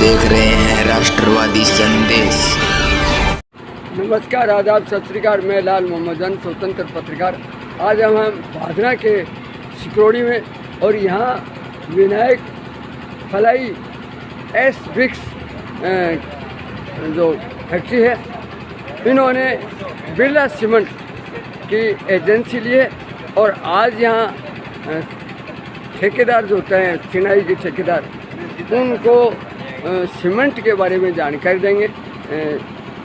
देख रहे हैं राष्ट्रवादी संदेश। नमस्कार, आदाब, सत श्री अकाल। मैं लाल मोहम्मदन, स्वतंत्र पत्रकार। आज हम भादरा के सिकरोड़ी में और यहाँ विनायक फलाई एस ब्रिक्स जो फैक्ट्री है, इन्होंने बिरला सीमेंट की एजेंसी ली है और आज यहाँ ठेकेदार जो होते हैं चिनाई के ठेकेदार, उनको सीमेंट के बारे में जानकारी देंगे।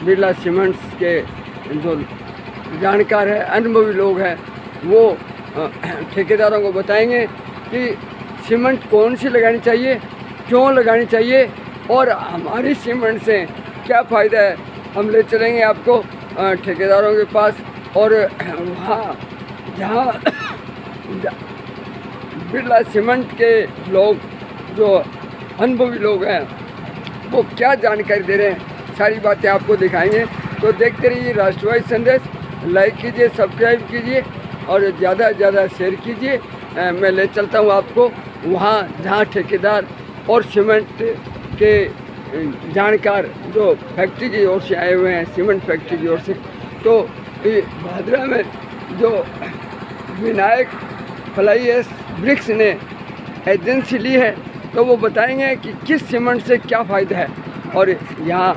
बिरला सीमेंट्स के जो जानकार है, अनुभवी लोग हैं, वो ठेकेदारों को बताएंगे कि सीमेंट कौन सी लगानी चाहिए, क्यों लगानी चाहिए और हमारी सीमेंट से क्या फ़ायदा है। हम ले चलेंगे आपको ठेकेदारों के पास और वहाँ जहाँ बिरला सीमेंट के लोग जो अनुभवी लोग हैं वो क्या जानकारी दे रहे हैं, सारी बातें आपको दिखाएंगे। तो देखते रहिए राष्ट्रवादी संदेश। लाइक कीजिए, सब्सक्राइब कीजिए और ज़्यादा से ज़्यादा शेयर कीजिए। मैं ले चलता हूँ आपको वहाँ जहाँ ठेकेदार और सीमेंट के जानकार जो फैक्ट्री की ओर से आए हुए हैं, सीमेंट फैक्ट्री की ओर से। तो भादरा में जो विनायक फलाई एस ब्रिक्स ने एजेंसी ली है, तो वो बताएंगे कि किस सीमेंट से क्या फ़ायदा है और यहाँ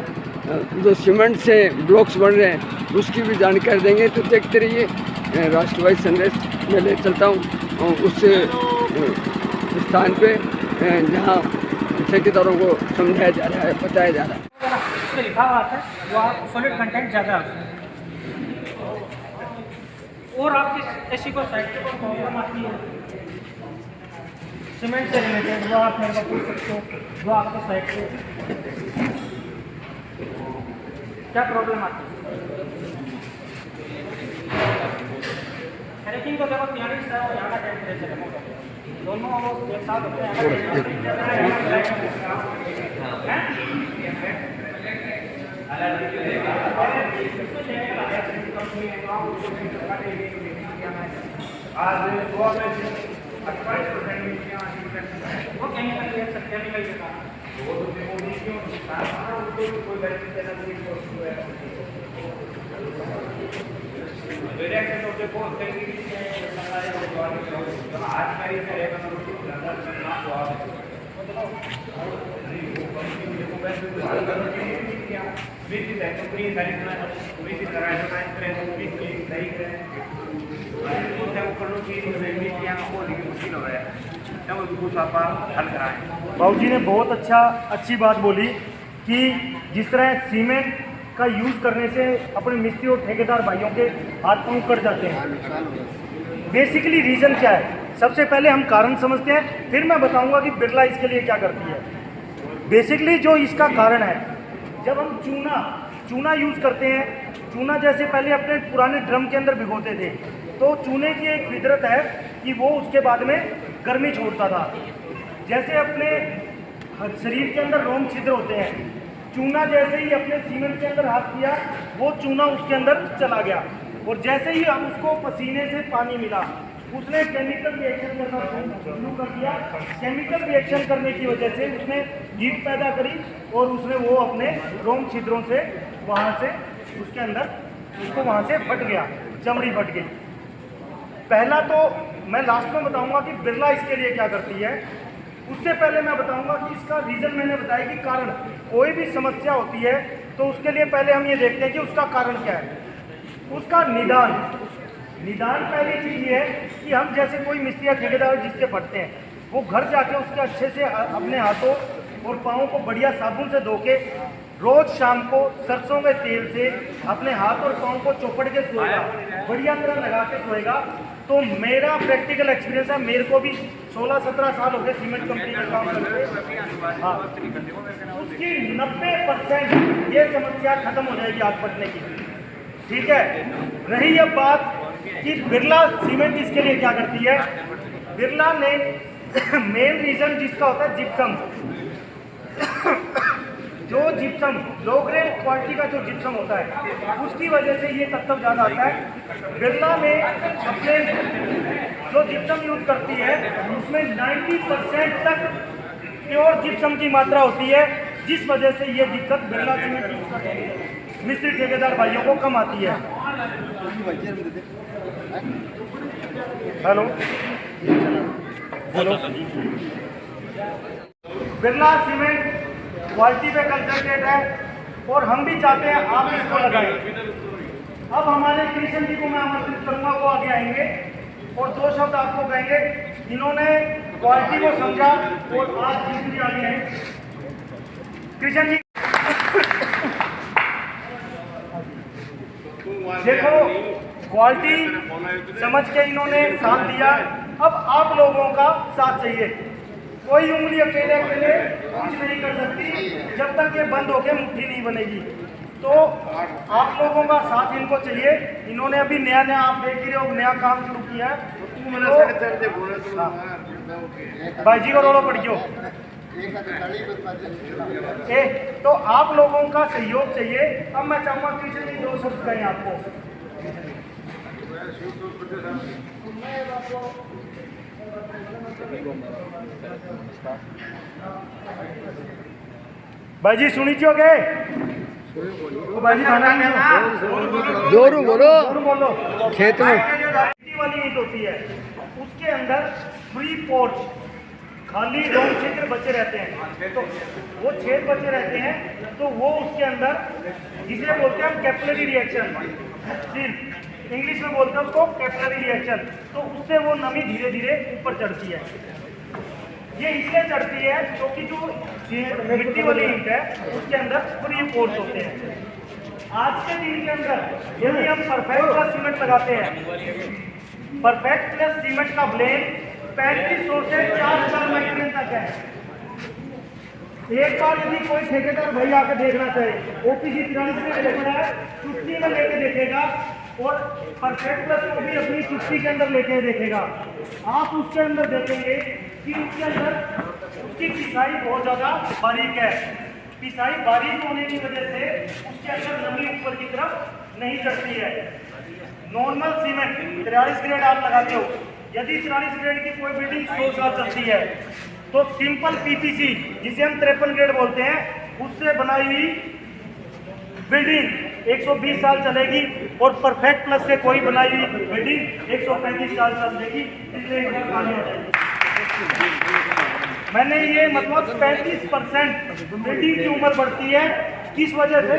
जो सीमेंट से ब्लॉक्स बन रहे हैं उसकी भी जानकारी देंगे। तो देखते रहिए राष्ट्रवादी संदेश। मैं ले चलता हूँ उस स्थान पे जहाँ ठेकेदारों को समझाया जा रहा है, बताया जा रहा है। उस पर लिखा हुआ है वो आप सॉलिड कंटेंट ज़्यादा है और आपकी ऐसी को साइड पर प्रॉब्लम आती है सीमेंट से रिलेटेड, वो आप मेरे को पूछ सकते हो। वो आपको साइड पे क्या प्रॉब्लम आती है, क्रैकिंग को देखो 43 है और यहाँ का टेम्परेचर है, दोनों वो एक साथ होते वो कहीं पर देख सकते हैं। नहीं देखा बाबू जी ने बहुत अच्छी बात बोली कि जिस तरह सीमेंट का यूज़ करने से अपने मिस्त्री और ठेकेदार भाइयों के हाथ पांव कट जाते हैं। बेसिकली रीज़न क्या है, सबसे पहले हम कारण समझते हैं, फिर मैं बताऊंगा कि बिरला इसके लिए क्या करती है। बेसिकली जो इसका कारण है, जब हम चूना यूज़ करते हैं, चूना जैसे पहले अपने पुराने ड्रम के अंदर भिगोते थे, तो चूने की एक फितरत है कि वो उसके बाद में गर्मी छोड़ता था। जैसे अपने शरीर के अंदर रोम छिद्र होते हैं, चूना जैसे ही अपने सीमेंट के अंदर हाथ किया, वो चूना उसके अंदर चला गया और जैसे ही अब उसको पसीने से पानी मिला, उसने केमिकल रिएक्शन करना शुरू कर दिया। केमिकल रिएक्शन करने की वजह से उसने हीट पैदा करी और उसने वो अपने रोम छिद्रों से वहाँ से उसके अंदर उसको वहाँ से फट गया, चमड़ी फट गई। पहला तो मैं लास्ट में बताऊंगा कि बिरला इसके लिए क्या करती है। उससे पहले मैं बताऊंगा कि इसका रीज़न मैंने बताया कि कारण, कोई भी समस्या होती है तो उसके लिए पहले हम ये देखते हैं कि उसका कारण क्या है। उसका निदान पहली चीज़ ये है कि हम जैसे कोई मिस्त्री या ठेकेदार जिससे फटते हैं, वो घर जाके उसके अच्छे से अपने हाथों और पाँव को बढ़िया साबुन से धो के रोज़ शाम को सरसों के तेल से अपने हाथ और पाँव को चौपड़ के सोएगा, बढ़िया तरह लगा के सोएगा। तो मेरा प्रैक्टिकल एक्सपीरियंस है, मेरे को भी 16-17 साल हो गए सीमेंट कंपनी में काम करते। हाँ, उसकी 90% ये समस्या खत्म हो जाएगी हाथ फटने की। ठीक है, रही अब बात कि बिरला सीमेंट इसके लिए क्या करती है। बिरला ने मेन रीज़न जिसका होता है जिप्सम, जो जिप्सम लो ग्रेड क्वालिटी का जो जिप्सम होता है उसकी वजह से ये तत्व ज़्यादा आता है। बिरला में अपने जो जिप्सम यूज करती है उसमें 90% तक प्योर जिप्सम की मात्रा होती है, जिस वजह से ये दिक्कत बिरला सीमेंट यूज करने के मिस्त्री ठेकेदार भाइयों को कम आती है। Hello hello, Birla cement quality पे कंसंट्रेट है और हम भी चाहते हैं आप इसको लगाएं। अब हमारे कृष्ण जी को मैं आमंत्रित करूंगा, वो आगे आएंगे और 2 शब्द आपको कहेंगे। इन्होंने क्वालिटी को समझा और आज कृष्ण जी आगे हैं। कृष्ण जी देखो, क्वालिटी समझ के इन्होंने साथ दिया। अब आप लोगों का साथ चाहिए। कोई उंगली अकेले अकेले कुछ नहीं कर सकती जब तक ये बंद होके मुट्ठी नहीं बनेगी। तो आप लोगों का साथ इनको चाहिए। इन्होंने अभी नया नया, आप देख ही रहे हो, नया काम शुरू किया है। भाई जी को रोड़ो पड़ गयो। तो आप लोगों का सहयोग चाहिए। अब मैं चाहूँगा कृष्ण जी 2 शब्द कहें आपको। भाई जी सुनी चोगे? तो भाई जी खाना जोरू बोलो, बोलो। खेत में वाली ईंट होती है, उसके अंदर फ्री पोर्च, खाली रोम क्षेत्र बचे रहते हैं। तो वो छेद बचे रहते हैं, तो वो उसके अंदर, जिसे बोलते हैं हम कैपिलरी रिएक्शन, इंग्लिश में बोलते हैं उसको कैपिलरी रिएक्शन। तो उससे वो नमी धीरे धीरे ऊपर चढ़ती है। ये इसलिए चढ़ती है क्योंकि जो मिट्टी वाली ईंट है उसके अंदर फ्री पोर्स होते हैं। आज के दिन के अंदर यदि हम परफेक्ट प्लस सीमेंट लगाते हैं, परफेक्ट प्लस सीमेंट का ब्लेम 3500 से 4000 माइक्रोन तक है। एक बार यदि कोई ठेकेदार भाई आकर देखना चाहे, ओपीसी 43 में देखना है, चुटकी में लेके देखेगा और परफेक्ट प्लस को भी अपनी चुटकी के अंदर लेके देखेगा। आप उसके अंदर देखेंगे कि उसके अंदर उसकी पिसाई बहुत ज़्यादा बारीक है। पिसाई बारीक होने की वजह से उसके अंदर नमी ऊपर की तरफ नहीं चढ़ती है। नॉर्मल सीमेंट 43 ग्रेड आप लगाते हो, यदि 43 ग्रेड की कोई बिल्डिंग 100 साल चलती है, तो सिंपल पीपीसी जिसे हम 53 ग्रेड बोलते हैं, उससे बनाई हुई बिल्डिंग 120 साल चलेगी और परफेक्ट प्लस से कोई बनाई हुई बिल्डिंग 135 साल चलेगी। इसलिए खाली हो जाएगी। मैंने ये मतलब 35% बिल्डिंग की उम्र बढ़ती है। किस वजह से?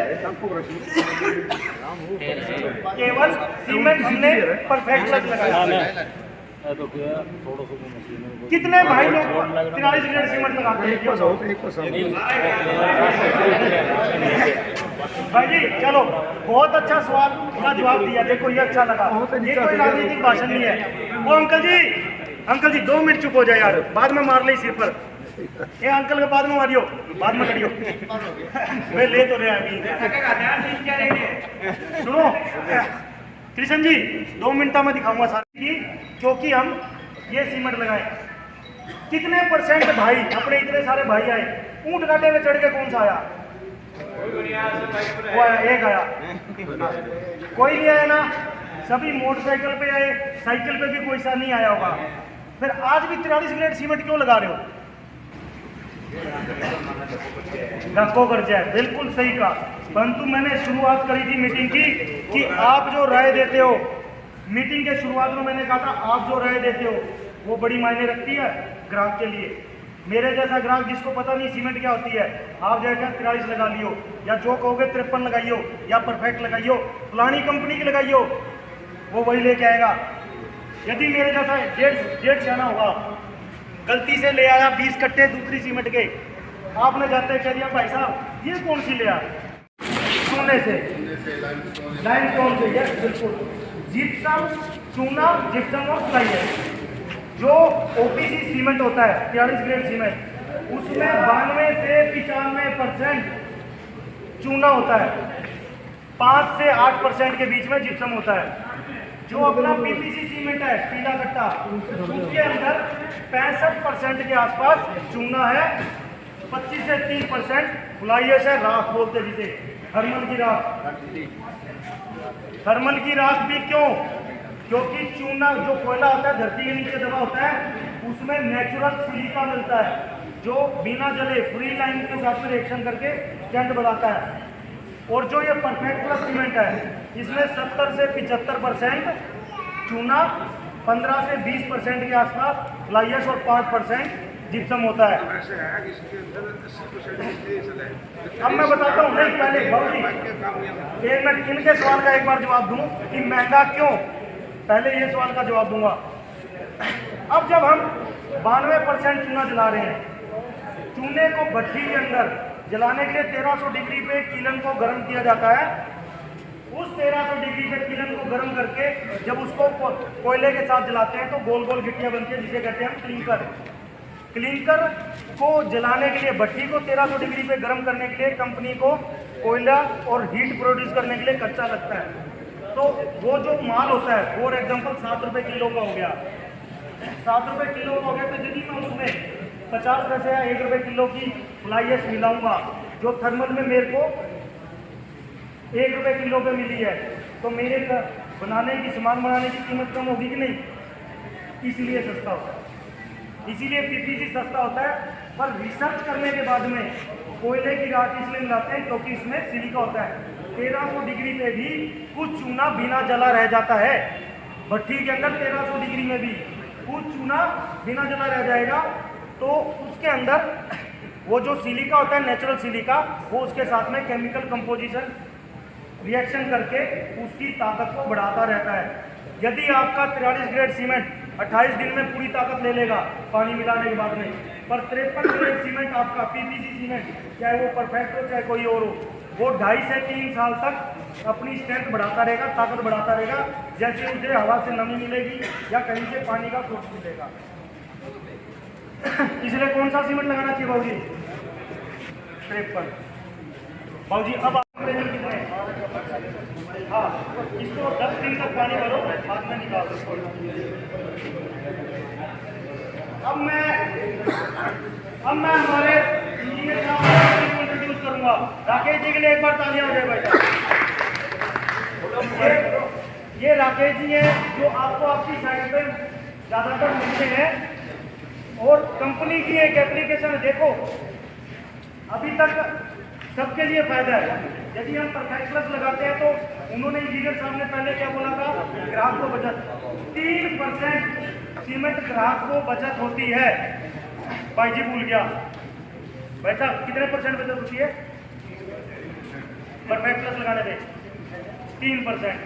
केवल सीमेंट हमने परफेक्ट प्लस लगाया। कितने भाई लोग 43 ग्रेड सीमेंट लगाते हैं? भाई जी चलो, बहुत अच्छा सवाल का जवाब दिया। देखो ये अच्छा लगा। ये कोई राजनीतिक भाषण नहीं है। वो अंकल जी 2 मिनट चुप हो जाए यार, बाद में मार ले सिर पर। ये अंकल के बाद में मारियो, बाद में करियो। वे ले तो रहे अभी। सुनो कृष्ण जी, 2 मिनट में दिखाऊंगा सारी, क्योंकि हम ये सीमेंट लगाए। कितने परसेंट भाई, अपने इतने सारे भाई आए, ऊंट गाड़े में चढ़ के कौन सा आया? वो आया, एक आया। कोई नहीं आया ना, सभी मोटरसाइकिल पे आए, साइकिल पे भी कोई सा नहीं आया होगा। फिर आज भी 43 ग्रेड सीमेंट क्यों लगा रहे हो? रखो कर जाए, बिल्कुल सही कहा। परंतु मैंने शुरुआत करी थी मीटिंग की कि आप जो राय देते हो, मीटिंग के शुरुआत में मैंने कहा था आप जो राय देते हो वो बड़ी मायने रखती है ग्राहक के लिए। मेरे जैसा ग्राहक जिसको पता नहीं सीमेंट क्या होती है, आप जैसा 43 लगा लियो, या जो कहोगे 53 लगाइयो, या परफेक्ट लगाइयो, फलानी कंपनी की लगाइयो, वो वही लेके आएगा। यदि मेरे जैसा डेढ़ छाना होगा, गलती से ले आया 20 कट्टे दूसरी सीमेंट के, आपने जाते कह दिया भाई साहब ये कौन सी ले आया? चूने से, लाइमस्टोन से, यस बिल्कुल। जिप्सम, चूना, जिप्सम और फ्लाई है। जो ओपीसी सीमेंट होता है 43 ग्रेड सीमेंट, उसमें 92 से 95% चूना होता है, 5 से 8% के बीच में जिप्सम होता है। जो अपना पीपीसी सीमेंट है पीला कट्टा, उसके अंदर 65% के आसपास चूना है, 25 से 30% फ्लाइएश है, राख बोलते जिसे, थर्मल की राख। थर्मल की राख भी क्यों? क्योंकि चूना जो कोयला होता है धरती के नीचे दबा होता है, उसमें नेचुरल सिलिका मिलता है। जो बिना जले फ्री लाइन के साथ में रिएक्शन करके स्ट्रेंथ बढ़ाता है। और जो ये परफेक्ट प्लस सीमेंट है, इसमें 70 से 75% चूना, 15 से 20% के आसपास फ्लाई ऐश और 5% जिप्सम होता है। अब मैं बताता हूँ, नहीं पहले बाबूजी एक मिनट इनके सवाल का एक बार जवाब दूं कि महंगा क्यों, पहले ये सवाल का जवाब दूंगा। अब जब हम 92% चूना जला रहे हैं, चूने को भट्टी के अंदर जलाने के लिए 1300 डिग्री पे कीलन को गर्म किया जाता है। उस 1300 डिग्री पे कीलन को गर्म करके जब उसको कोयले के साथ जलाते हैं तो गोल गोल गिट्टियां बनती है, जिसे कहते हैं हम क्लिंकर। क्लिंकर को जलाने के लिए, भट्टी को 1300 डिग्री पे गर्म करने के लिए कंपनी को कोयला और हीट प्रोड्यूस करने के लिए कच्चा लगता है। तो वो जो माल होता है, फॉर एग्जाम्पल 7 रुपये किलो का हो गया, 7 रुपये किलो का हो गया, तो यदि मैं उसमें 50 पैसे या 1 रुपये किलो की फ्लाई ऐश मिलाऊंगा, जो थर्मल में मेरे को 1 रुपये किलो पे मिली है, तो मेरे बनाने की, सामान बनाने की कीमत कम होगी कि नहीं? इसलिए सस्ता होता है, इसीलिए पीपीसी सस्ता होता है। पर रिसर्च करने के बाद में कोयले की राख इसलिए मिलाते हैं क्योंकि इसमें सिलिका होता है। 1300 डिग्री पे भी कुछ चूना बिना जला रह जाता है, भट्टी के अंदर 1300 डिग्री में भी कुछ चूना बिना जला रह जाएगा। तो उसके अंदर वो जो सिलिका होता है, नेचुरल सिलिका, वो उसके साथ में केमिकल कंपोजिशन रिएक्शन करके उसकी ताकत को बढ़ाता रहता है। यदि आपका 43 ग्रेड सीमेंट 28 दिन में पूरी ताकत ले लेगा पानी मिलाने के बाद में, पर 53 ग्रेड सीमेंट आपका पीपीसी सीमेंट, चाहे वो परफेक्ट हो चाहे कोई और हो, वो 2.5 से 3 साल तक अपनी स्ट्रेंथ बढ़ाता रहेगा, ताकत बढ़ाता रहेगा, जैसे उसे हवा से नमी मिलेगी या कहीं से पानी का सोर्स मिलेगा। इसलिए कौन सा सीमेंट लगाना चाहिए बाबूजी? 53। बाबूजी अब आप प्रेशर कितने? हाँ, इसको 10 दिन तक पानी भरो, बाद में निकाल दो। अब मैं हमारे इंजीनियर साहब को इंट्रोड्यूस करूंगा। राकेश जी के लिए एक बार तालियां हो जाए भाई साहब। ये राकेश जी हैं जो आपको आपकी साइड पे ज़्यादातर मिलते हैं, और कंपनी की एक एप्लीकेशन देखो, अभी तक सबके लिए फायदा है। यदि हम परफेक्ट प्लस लगाते हैं तो उन्होंने इंजीनियर साहब ने पहले क्या बोला था? ग्राहक को बचत 3% सीमेंट ग्राहक को बचत होती है। भाई जी भूल गया भाई साहब, कितने % बचत होती है परफेक्ट प्लस लगाने पे? 3%।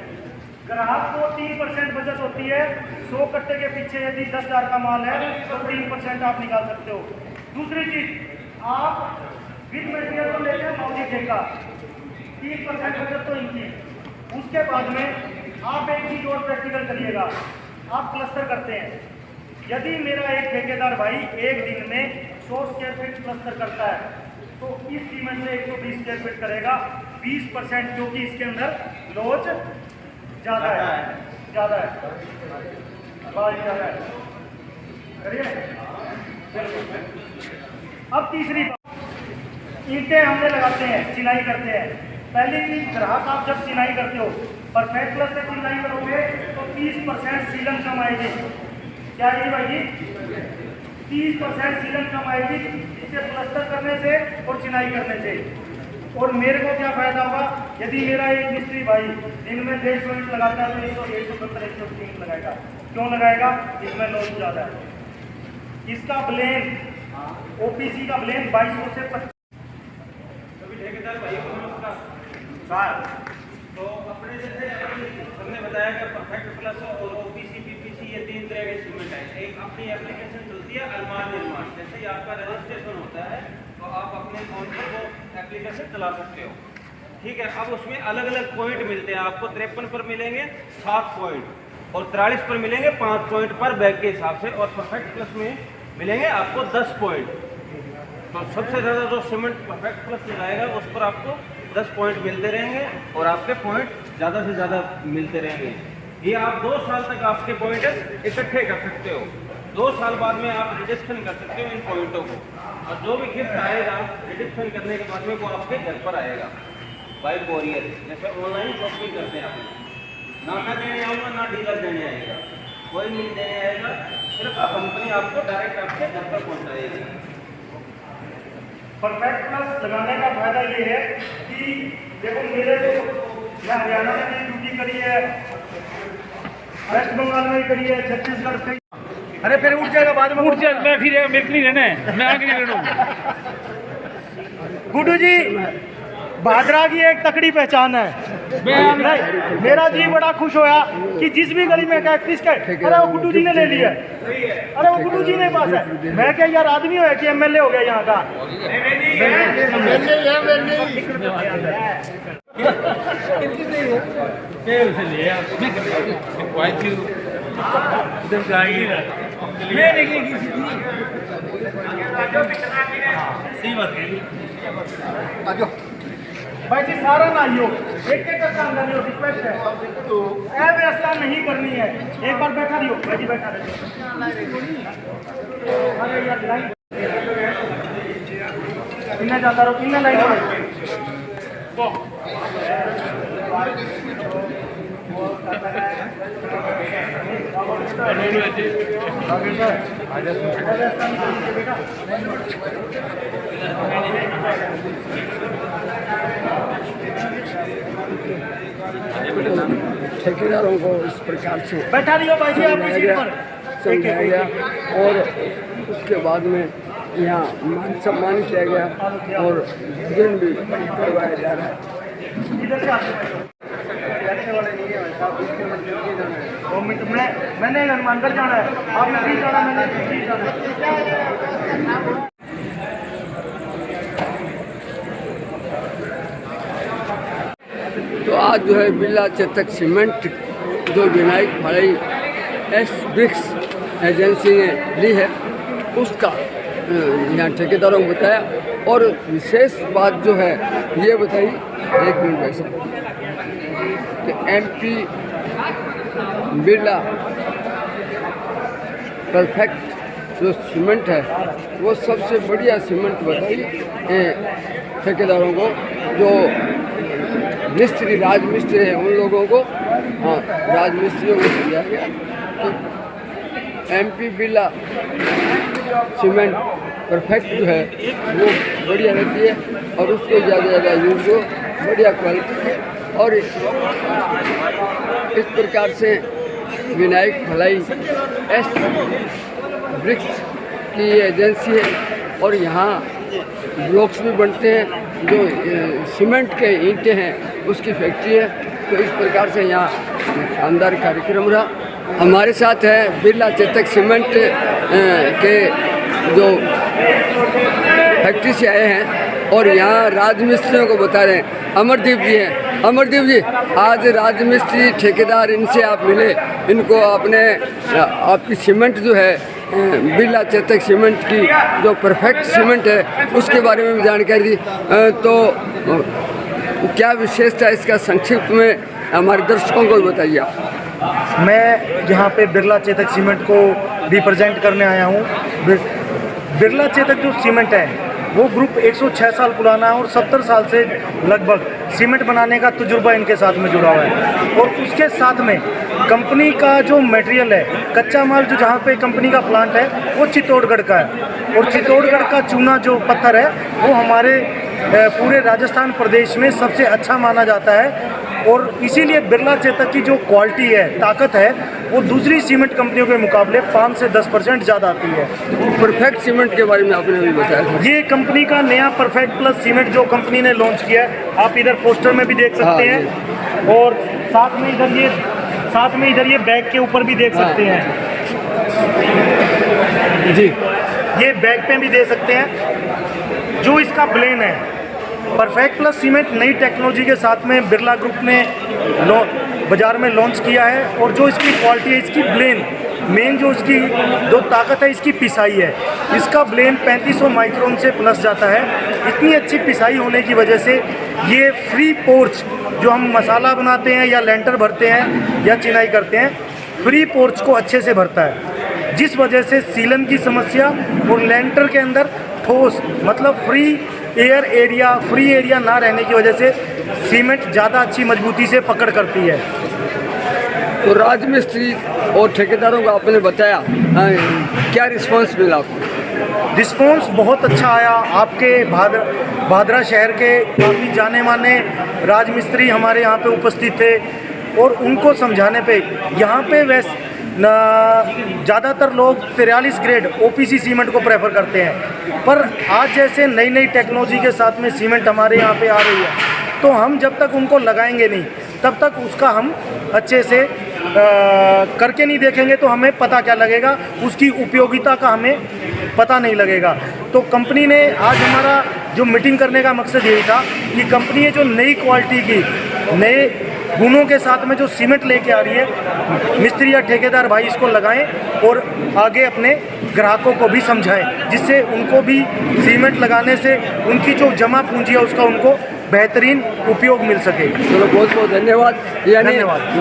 ग्राहक को 3% बचत होती है। 100 कट्टे के पीछे यदि 10,000 का माल है तो 3% आप निकाल सकते हो। दूसरी चीज, आप विद मटेरियल को लेकर मौजी ठेका 3% बचत तो इनकी। उसके बाद में आप एक चीज और प्रैक्टिकल करिएगा, आप क्लस्टर करते हैं। यदि मेरा एक ठेकेदार भाई एक दिन में 100 स्क्वायर फीट क्लस्टर करता है, तो इस सीमेंट से 120 स्क्वायर फीट करेगा। 20%, क्योंकि इसके अंदर लोच ज़्यादा है, ज़्यादा है। करिए। अब तीसरी बात, ईंटें हमने लगाते हैं, चिनाई करते हैं। पहली चीज, ग्राहक आप जब चिनाई करते हो, परफेक्ट प्लस से चिनाई करोगे तो 30% सीलन कम आएगी। क्या आएगी भाई जी? 30% सीलन कम आएगी, इससे प्लस्तर करने से और चिनाई करने से। और मेरे को क्या फायदा होगा? यदि मेरा एक मिस्त्री भाई दिन में 150 यूनिट लगाता है तो 170 180 यूनिट लगाएगा। क्यों लगाएगा? इसमें लोड ज़्यादा है। इसका ब्लेम, ओपीसी का ब्लेम 2200 से 25। ठेकेदार भाई को नमस्कार। तो अपने जैसे हमने बताया कि परफेक्ट प्लस और ओपीसी पीपीसी ये 3 तरह के सीमेंट है। एक अपनी एप्लीकेशन चलती है अरमान निर्माण, जैसे ही आपका रजिस्ट्रेशन होता है तो आप अपने फोन पर वो एप्लीकेशन चला सकते हो। ठीक है, अब उसमें अलग अलग पॉइंट मिलते हैं आपको। 53 पर मिलेंगे 7 पॉइंट और 43 पर मिलेंगे 5 पॉइंट पर बैग के हिसाब से, और परफेक्ट प्लस में मिलेंगे आपको 10 पॉइंट। तो सबसे ज़्यादा जो सीमेंट परफेक्ट प्लस लगाएगा उस पर आपको 10 पॉइंट मिलते रहेंगे और आपके पॉइंट ज़्यादा से ज़्यादा मिलते रहेंगे। ये आप 2 साल तक आपके पॉइंट इकट्ठे कर सकते हो। 2 साल बाद में आप रिडक्शन कर सकते हो इन पॉइंटों को, और जो भी गिफ्ट आएगा रिडक्शन करने के बाद में वो आपके घर पर आएगा बाय कोरियर। जैसे ऑनलाइन शॉपिंग करते हैं आप, ना मैं देने आऊँगा ना डीलर देने आएगा, कोई नहीं देने आएगा, सिर्फ कंपनी आपको डायरेक्ट आपके घर पर पहुँचाएगी। परफेक्ट प्लस लगाने का फायदा ये है कि देखो मेरे को मैं हरियाणा में भी ड्यूटी करी है, वेस्ट बंगाल में भी करी है, छत्तीसगढ़ से। अरे फिर उठ जाएगा बाद में, उठ जाए, मैं फिर मेरे को नहीं रहना है, मैं आगे नहीं रहूँगा। गुड्डू जी, भादरा की एक तकड़ी पहचान है। नहीं, मेरा जी बड़ा खुश होया कि जिस भी गली में कहा किसका, अरे वो गुड्डू जी ने ले लिया, अरे वो गुड्डू जी ने पास है। मैं क्या यार आदमी हो कि एमएलए हो गया यहाँ का। भाई जी सारा ना आइयो, एक एक करके अंदर लियो, रिक्वेस्ट है, अव्यवस्था नहीं करनी है। एक बार बैठा रहियो भाई जी, बैठा रहियो। अरे यार लाइन किन्ना जाता रहो, किन्ना लाइन ठेकेदारों को इस प्रकार से बैठा रहियो भाई जी, आपकी सीट पर समझाया गया और उसके बाद में यहाँ मान सम्मान किया गया और भोजन भी करवाया जा रहा है। इधर से मैंने हनुमानगढ़ जाना है, आपने भी जाना, मैंने भी जाना। तो आज जो है बिरला चेतक सीमेंट जो विनायक भाई एस ब्रिक्स एजेंसी ने ली है उसका यहाँ ठेकेदारों को बताया। और विशेष बात जो है ये बताई, एक मिनट वैसा कि एमपी बिरला परफेक्ट जो सीमेंट है वो सबसे बढ़िया सीमेंट बताई ठेकेदारों को। जो मिस्त्री राजमिस्त्री हैं उन लोगों को, हाँ राजमिस्त्रियों को समझाया गया कि एमपी बिरला सीमेंट परफेक्ट जो है वो बढ़िया रहती है और उसको ज़्यादा यूज हो, बढ़िया क्वालिटी है। और इस प्रकार से विनायक भलाई एस ब्रिक्स की एजेंसी है और यहाँ ब्लॉक्स भी बनते हैं, जो सीमेंट के ईंटें हैं उसकी फैक्ट्री है। तो इस प्रकार से यहाँ शानदार कार्यक्रम रहा। हमारे साथ है बिरला चेतक सीमेंट के जो फैक्ट्री से आए हैं और यहाँ राजमिस्त्रियों को बता रहे हैं। अमरदीप जी हैं। अमरदीप जी, आज राजमिस्त्री ठेकेदार इनसे आप मिले, इनको आपकी सीमेंट जो है बिरला चेतक सीमेंट की जो परफेक्ट सीमेंट है उसके बारे में भी जानकारी दी। तो क्या विशेषता है इसका, संक्षिप्त में हमारे दर्शकों को बताइए आप। मैं यहाँ पे बिरला चेतक सीमेंट को रिप्रेजेंट करने आया हूँ। बिरला चेतक जो सीमेंट है वो ग्रुप 106 साल पुराना है और 70 साल से लगभग सीमेंट बनाने का तजुर्बा इनके साथ में जुड़ा हुआ है। और उसके साथ में कंपनी का जो मटेरियल है, कच्चा माल जो जहाँ पे कंपनी का प्लांट है वो चित्तौड़गढ़ का है और चित्तौड़गढ़ का चूना जो पत्थर है वो हमारे पूरे राजस्थान प्रदेश में सबसे अच्छा माना जाता है। और इसीलिए बिरला चेतक की जो क्वालिटी है, ताकत है, वो दूसरी सीमेंट कंपनियों के मुकाबले 5 से 10% ज़्यादा आती है। परफेक्ट सीमेंट के बारे में आपने भी बताया, ये कंपनी का नया परफेक्ट प्लस सीमेंट जो कंपनी ने लॉन्च किया है, आप इधर पोस्टर में भी देख सकते हैं और साथ में इधर ये बैग के ऊपर भी देख सकते हैं जी, ये बैग पे भी दे सकते हैं। जो इसका ब्लेन है परफेक्ट प्लस सीमेंट नई टेक्नोलॉजी के साथ में बिरला ग्रुप ने बाज़ार में लॉन्च किया है। और जो इसकी क्वालिटी है, इसकी ब्लेन मेन जो इसकी जो ताकत है इसकी पिसाई है। इसका ब्लेन 3500 माइक्रोन से प्लस जाता है। इतनी अच्छी पिसाई होने की वजह से ये फ्री पोर्च जो हम मसाला बनाते हैं या लेंटर भरते हैं या चिनाई करते हैं, फ्री पोर्च को अच्छे से भरता है, जिस वजह से सीलन की समस्या और लेंटर के अंदर ठोस मतलब फ्री एरिया ना रहने की वजह से सीमेंट ज़्यादा अच्छी मजबूती से पकड़ करती है। तो राजमिस्त्री और ठेकेदारों को आपने बताया, क्या रिस्पांस मिला आपको? रिस्पॉन्स बहुत अच्छा आया। आपके भादरा शहर के काफ़ी जाने माने राजमिस्त्री हमारे यहाँ पे उपस्थित थे और उनको समझाने पे यहाँ पे ज़्यादातर लोग 43 ग्रेड OPC सीमेंट को प्रेफर करते हैं, पर आज जैसे नई नई टेक्नोलॉजी के साथ में सीमेंट हमारे यहाँ पे आ रही है, तो हम जब तक उनको लगाएंगे नहीं तब तक उसका हम अच्छे से करके नहीं देखेंगे तो हमें पता क्या लगेगा, उसकी उपयोगिता का हमें पता नहीं लगेगा। तो कंपनी ने आज हमारा जो मीटिंग करने का मकसद यही था कि कंपनी जो नई क्वालिटी की नए गुणों के साथ में जो सीमेंट लेके आ रही है, मिस्त्री या ठेकेदार भाई इसको लगाएं और आगे अपने ग्राहकों को भी समझाएं, जिससे उनको भी सीमेंट लगाने से उनकी जो जमा पूंजी है उसका उनको बेहतरीन उपयोग मिल सके। चलो बहुत बहुत धन्यवाद। यानी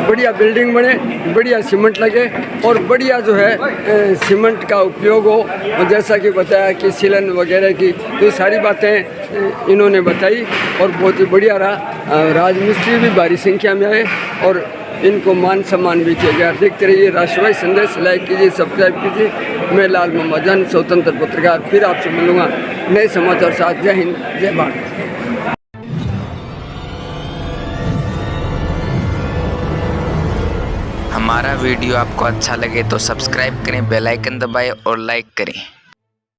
बढ़िया बिल्डिंग बने, बढ़िया सीमेंट लगे और बढ़िया जो है सीमेंट का उपयोग हो। और जैसा कि बताया कि सीलन वगैरह की तो सारी बातें इन्होंने बताई और बहुत ही बढ़िया रहा। राजमिस्त्री भी भारी संख्या में आए और इनको मान सम्मान भी किया गया। देखते रहिए राष्ट्रवादी संदेश, लाइक कीजिए, सब्सक्राइब कीजिए। मैं लाल मोहम्मद जान, स्वतंत्र पत्रकार, फिर आपसे मिलूँगा नए समाचार साथ। जय हिंद, जय भारत। हमारा वीडियो आपको अच्छा लगे तो सब्सक्राइब करें, बेल आइकन दबाएं और लाइक करें।